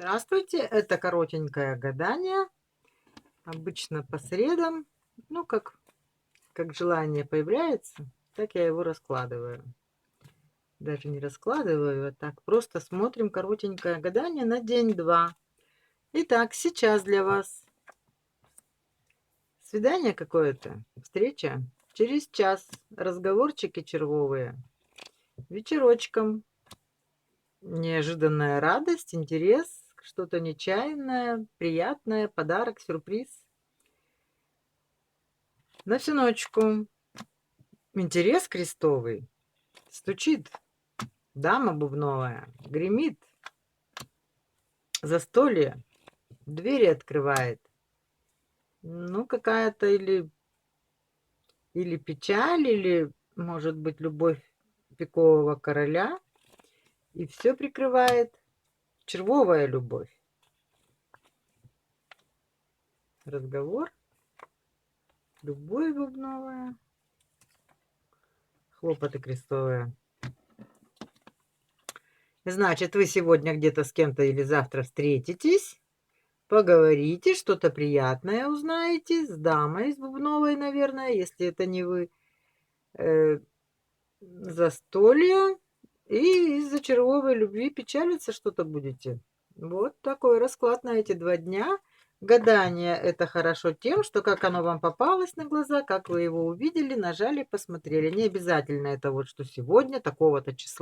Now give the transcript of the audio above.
Здравствуйте, это коротенькое гадание, обычно по средам. Ну, как желание появляется, так я его раскладываю. Даже не раскладываю, а так просто смотрим коротенькое гадание на день-два. Итак, сейчас для вас свидание какое-то, встреча. Через час разговорчики червовые. Вечерочком неожиданная радость, интерес, что-то нечаянное, приятное, подарок, сюрприз. На всю ночку интерес крестовый, стучит дама бубновая, гремит застолье, двери открывает. Ну, какая-то или печаль, или, может быть, любовь пикового короля. И все прикрывает червовая любовь. Разговор, любовь бубновая, хлопоты крестовые. Значит, вы сегодня где-то с кем-то или завтра встретитесь, поговорите, что-то приятное узнаете с дамой, с бубновой, наверное, если это не вы. Э, Застолье. И из-за червовой любви печалиться что-то будете. Вот такой расклад на эти 2 дня. Гадание это хорошо тем, что как оно вам попалось на глаза, как вы его увидели, нажали, посмотрели. Не обязательно это вот, что сегодня, такого-то числа.